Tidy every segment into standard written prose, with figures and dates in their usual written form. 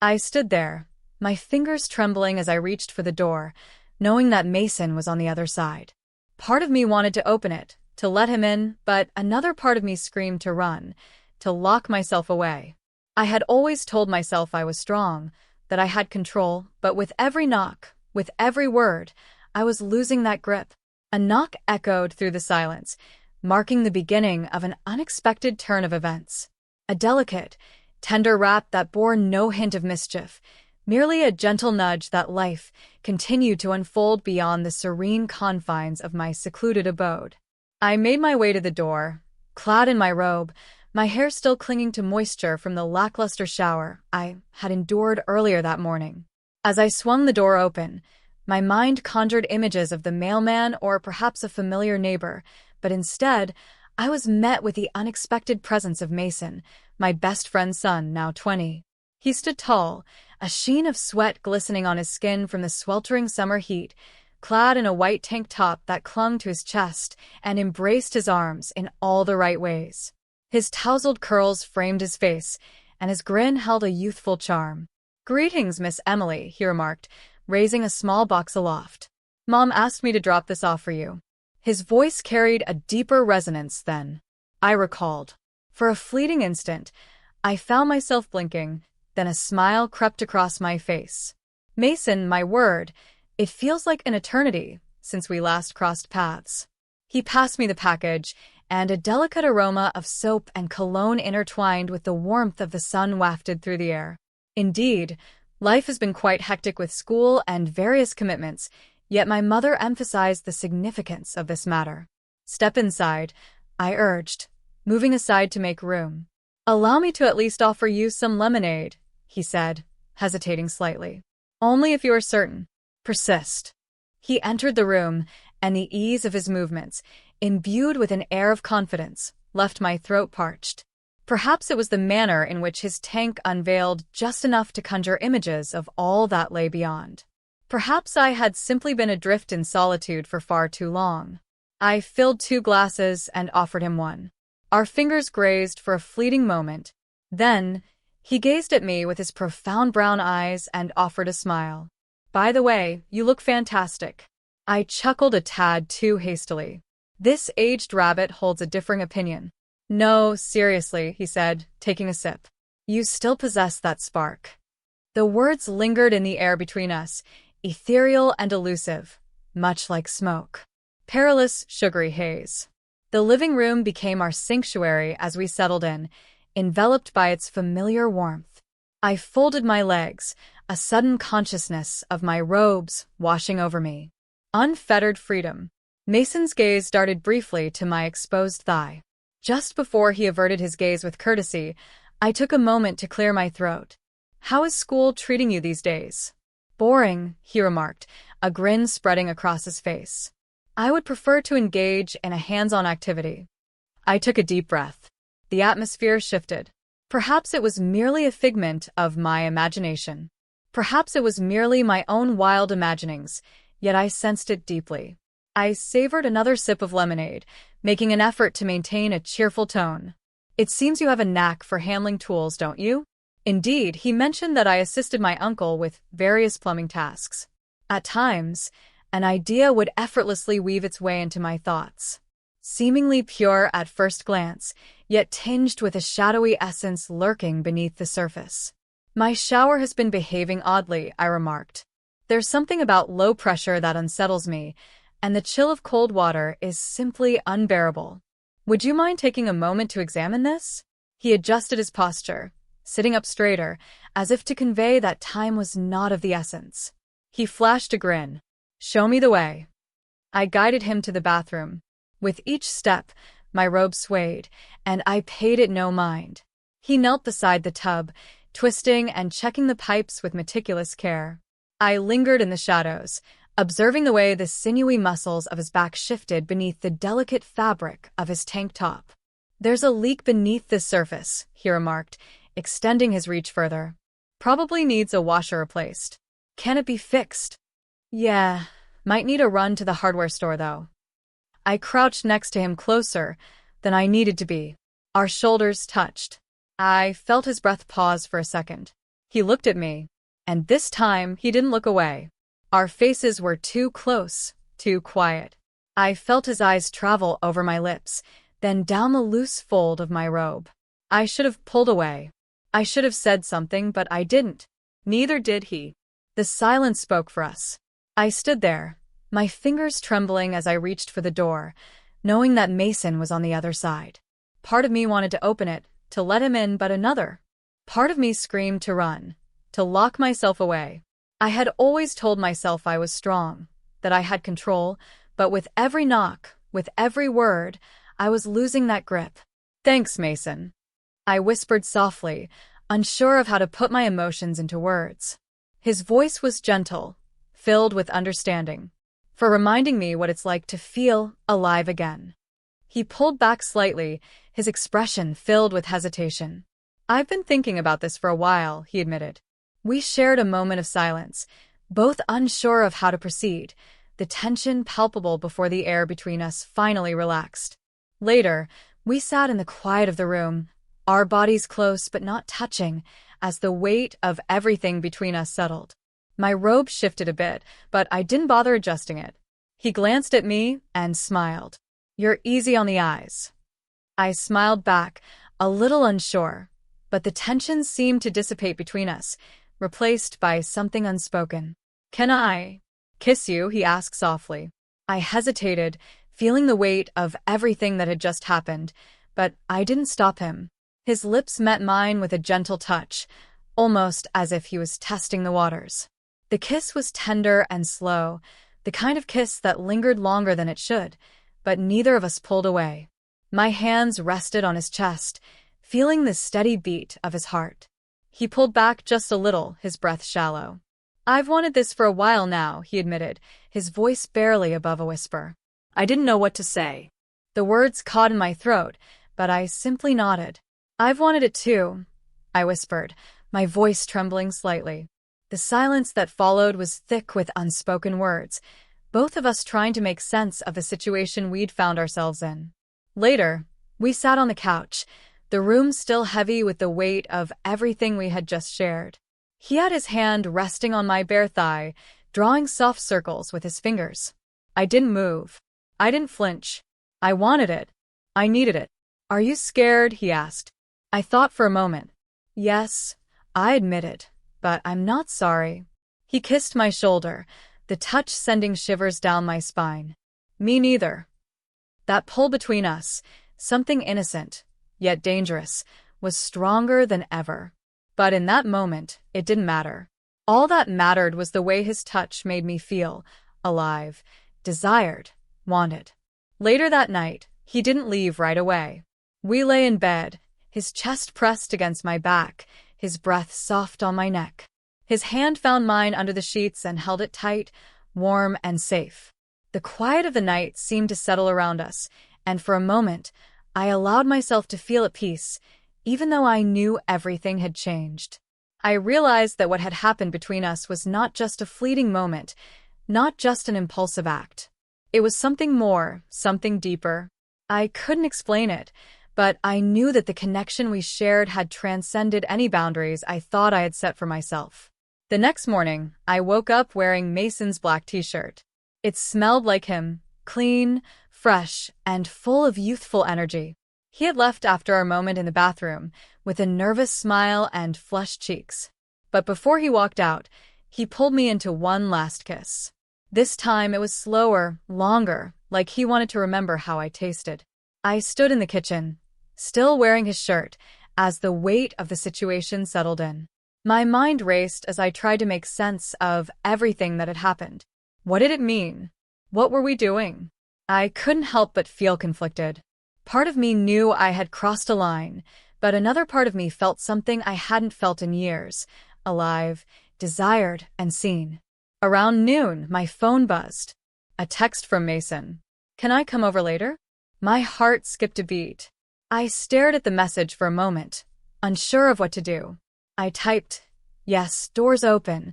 I stood there, my fingers trembling as I reached for the door, knowing that Mason was on the other side. Part of me wanted to open it, to let him in, but another part of me screamed to run, to lock myself away. I had always told myself I was strong, that I had control, but with every knock, with every word, I was losing that grip. A knock echoed through the silence, marking the beginning of an unexpected turn of events. A delicate, tender rap that bore no hint of mischief, merely a gentle nudge that life continued to unfold beyond the serene confines of my secluded abode. I made my way to the door, clad in my robe, my hair still clinging to moisture from the lackluster shower I had endured earlier that morning. As I swung the door open, my mind conjured images of the mailman or perhaps a familiar neighbor, but instead, I was met with the unexpected presence of Mason, my best friend's son, now 20. He stood tall, a sheen of sweat glistening on his skin from the sweltering summer heat, clad in a white tank top that clung to his chest and embraced his arms in all the right ways. His tousled curls framed his face, and his grin held a youthful charm. "Greetings, Miss Emily," he remarked, raising a small box aloft. "Mom asked me to drop this off for you." His voice carried a deeper resonance than I recalled. For a fleeting instant, I found myself blinking, then a smile crept across my face. "Mason, my word, it feels like an eternity since we last crossed paths." He passed me the package, and a delicate aroma of soap and cologne intertwined with the warmth of the sun wafted through the air. Indeed, life has been quite hectic with school and various commitments, yet my mother emphasized the significance of this matter. "Step inside," I urged, moving aside to make room. "Allow me to at least offer you some lemonade," he said, hesitating slightly. "Only if you are certain. Persist." He entered the room, and the ease of his movements, imbued with an air of confidence, left my throat parched. Perhaps it was the manner in which his tank unveiled just enough to conjure images of all that lay beyond. Perhaps I had simply been adrift in solitude for far too long. I filled 2 glasses and offered him one. Our fingers grazed for a fleeting moment. Then, he gazed at me with his profound brown eyes and offered a smile. "By the way, you look fantastic." I chuckled a tad too hastily. This aged rabbit holds a differing opinion. "No, seriously," he said, taking a sip. "You still possess that spark." The words lingered in the air between us, ethereal and elusive, much like smoke. Perilous, sugary haze. The living room became our sanctuary as we settled in, enveloped by its familiar warmth. I folded my legs, a sudden consciousness of my robes washing over me. Unfettered freedom. Mason's gaze darted briefly to my exposed thigh. Just before he averted his gaze with courtesy, I took a moment to clear my throat. "How is school treating you these days?" "Boring," he remarked, a grin spreading across his face. "I would prefer to engage in a hands-on activity." I took a deep breath. The atmosphere shifted. Perhaps it was merely a figment of my imagination. Perhaps it was merely my own wild imaginings, yet I sensed it deeply. I savored another sip of lemonade, making an effort to maintain a cheerful tone. "It seems you have a knack for handling tools, don't you?" Indeed, he mentioned that I assisted my uncle with various plumbing tasks. At times, an idea would effortlessly weave its way into my thoughts. Seemingly pure at first glance, yet tinged with a shadowy essence lurking beneath the surface. "My shower has been behaving oddly," I remarked. "There's something about low pressure that unsettles me, and the chill of cold water is simply unbearable. Would you mind taking a moment to examine this?" He adjusted his posture, sitting up straighter, as if to convey that time was not of the essence. He flashed a grin. "Show me the way." I guided him to the bathroom. With each step, my robe swayed, and I paid it no mind. He knelt beside the tub, twisting and checking the pipes with meticulous care. I lingered in the shadows, observing the way the sinewy muscles of his back shifted beneath the delicate fabric of his tank top. "There's a leak beneath this surface," he remarked, extending his reach further. "Probably needs a washer replaced. Can it be fixed?" "Yeah, might need a run to the hardware store though." I crouched next to him closer than I needed to be. Our shoulders touched. I felt his breath pause for a second. He looked at me, and this time he didn't look away. Our faces were too close, too quiet. I felt his eyes travel over my lips, then down the loose fold of my robe. I should have pulled away. I should have said something, but I didn't. Neither did he. The silence spoke for us. I stood there, my fingers trembling as I reached for the door, knowing that Mason was on the other side. Part of me wanted to open it, to let him in, but another part of me screamed to run, to lock myself away. I had always told myself I was strong, that I had control, but with every knock, with every word, I was losing that grip. "Thanks, Mason," I whispered softly, unsure of how to put my emotions into words. His voice was gentle, filled with understanding, for reminding me what it's like to feel alive again. He pulled back slightly, his expression filled with hesitation. "I've been thinking about this for a while," he admitted. We shared a moment of silence, both unsure of how to proceed, the tension palpable before the air between us finally relaxed. Later, we sat in the quiet of the room, our bodies close but not touching, as the weight of everything between us settled. My robe shifted a bit, but I didn't bother adjusting it. He glanced at me and smiled. "You're easy on the eyes." I smiled back, a little unsure, but the tension seemed to dissipate between us, replaced by something unspoken. "Can I kiss you?" he asked softly. I hesitated, feeling the weight of everything that had just happened, but I didn't stop him. His lips met mine with a gentle touch, almost as if he was testing the waters. The kiss was tender and slow, the kind of kiss that lingered longer than it should, but neither of us pulled away. My hands rested on his chest, feeling the steady beat of his heart. He pulled back just a little, his breath shallow. "I've wanted this for a while now," he admitted, his voice barely above a whisper. I didn't know what to say. The words caught in my throat, but I simply nodded. "I've wanted it too," I whispered, my voice trembling slightly. The silence that followed was thick with unspoken words, both of us trying to make sense of the situation we'd found ourselves in. Later, we sat on the couch, the room still heavy with the weight of everything we had just shared. He had his hand resting on my bare thigh, drawing soft circles with his fingers. I didn't move. I didn't flinch. I wanted it. I needed it. "Are you scared?" he asked. I thought for a moment. "Yes," I admitted, "but I'm not sorry." He kissed my shoulder, the touch sending shivers down my spine. "Me neither." That pull between us, something innocent, yet dangerous, was stronger than ever. But in that moment, it didn't matter. All that mattered was the way his touch made me feel, alive, desired, wanted. Later that night, he didn't leave right away. We lay in bed, his chest pressed against my back, his breath soft on my neck. His hand found mine under the sheets and held it tight, warm and safe. The quiet of the night seemed to settle around us, and for a moment, I allowed myself to feel at peace, even though I knew everything had changed. I realized that what had happened between us was not just a fleeting moment, not just an impulsive act. It was something more, something deeper. I couldn't explain it, but I knew that the connection we shared had transcended any boundaries I thought I had set for myself. The next morning, I woke up wearing Mason's black t-shirt. It smelled like him, clean, fresh, and full of youthful energy. He had left after our moment in the bathroom, with a nervous smile and flushed cheeks. But before he walked out, he pulled me into one last kiss. This time it was slower, longer, like he wanted to remember how I tasted. I stood in the kitchen, still wearing his shirt, as the weight of the situation settled in. My mind raced as I tried to make sense of everything that had happened. What did it mean? What were we doing? I couldn't help but feel conflicted. Part of me knew I had crossed a line, but another part of me felt something I hadn't felt in years, alive, desired, and seen. Around noon, my phone buzzed. A text from Mason. "Can I come over later?" My heart skipped a beat. I stared at the message for a moment, unsure of what to do. I typed, "Yes, doors open,"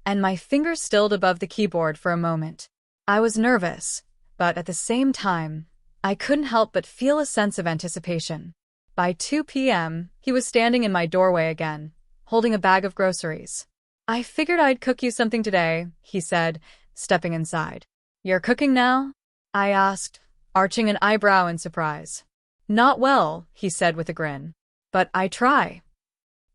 and my fingers stilled above the keyboard for a moment. I was nervous, but at the same time, I couldn't help but feel a sense of anticipation. By 2 p.m., he was standing in my doorway again, holding a bag of groceries. "I figured I'd cook you something today," he said, stepping inside. "You're cooking now?" I asked, arching an eyebrow in surprise. "Not well," he said with a grin. "But I try."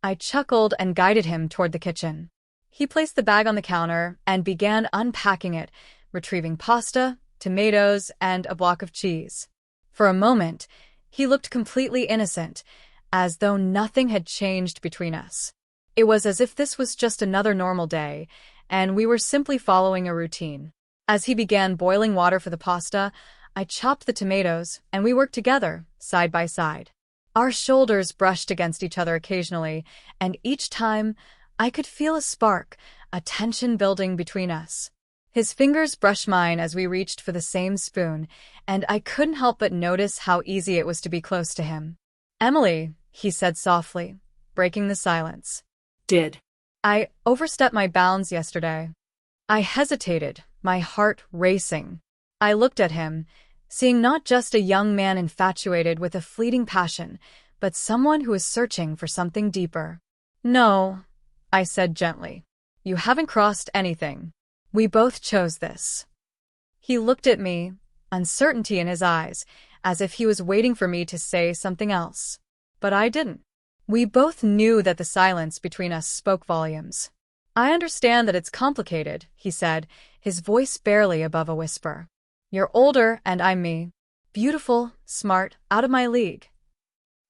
I chuckled and guided him toward the kitchen. He placed the bag on the counter and began unpacking it, retrieving pasta, tomatoes, and a block of cheese. For a moment, he looked completely innocent, as though nothing had changed between us. It was as if this was just another normal day, and we were simply following a routine. As he began boiling water for the pasta, I chopped the tomatoes, and we worked together, side by side. Our shoulders brushed against each other occasionally, and each time, I could feel a spark, a tension building between us. His fingers brushed mine as we reached for the same spoon, and I couldn't help but notice how easy it was to be close to him. "Emily," he said softly, breaking the silence. Did "I overstepped my bounds yesterday." I hesitated, my heart racing. I looked at him, seeing not just a young man infatuated with a fleeting passion, but someone who is searching for something deeper. "No," I said gently. "You haven't crossed anything. We both chose this." He looked at me, uncertainty in his eyes, as if he was waiting for me to say something else. But I didn't. We both knew that the silence between us spoke volumes. "I understand that it's complicated," he said, his voice barely above a whisper. "You're older and I'm me. Beautiful, smart, out of my league."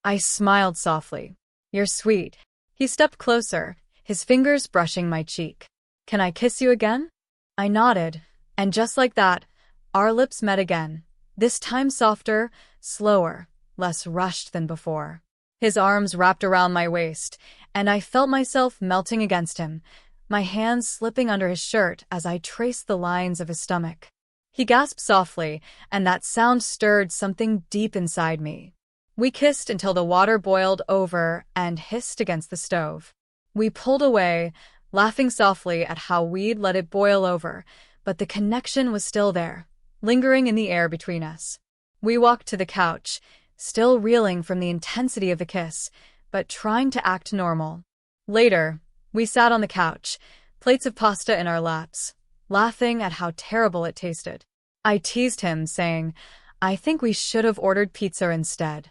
I smiled softly. "You're sweet." He stepped closer, his fingers brushing my cheek. "Can I kiss you again?" I nodded, and just like that, our lips met again, this time softer, slower, less rushed than before. His arms wrapped around my waist, and I felt myself melting against him, my hands slipping under his shirt as I traced the lines of his stomach. He gasped softly, and that sound stirred something deep inside me. We kissed until the water boiled over and hissed against the stove. We pulled away, laughing softly at how we'd let it boil over, but the connection was still there, lingering in the air between us. We walked to the couch, still reeling from the intensity of the kiss, but trying to act normal. Later, we sat on the couch, plates of pasta in our laps, laughing at how terrible it tasted. I teased him, saying, "I think we should have ordered pizza instead."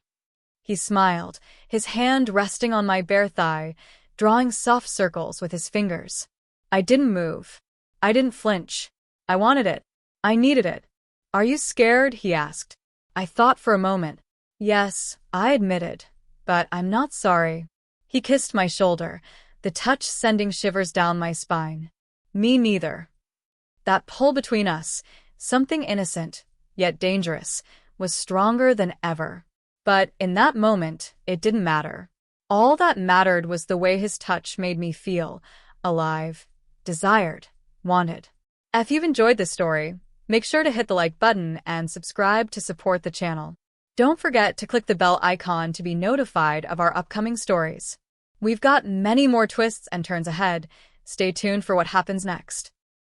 He smiled, his hand resting on my bare thigh, drawing soft circles with his fingers. I didn't move. I didn't flinch. I wanted it. I needed it. "Are you scared?" he asked. I thought for a moment. "Yes," I admitted, "but I'm not sorry." He kissed my shoulder, the touch sending shivers down my spine. "Me neither." That pull between us, something innocent, yet dangerous, was stronger than ever. But in that moment, it didn't matter. All that mattered was the way his touch made me feel, alive, desired, wanted. If you've enjoyed this story, make sure to hit the like button and subscribe to support the channel. Don't forget to click the bell icon to be notified of our upcoming stories. We've got many more twists and turns ahead. Stay tuned for what happens next.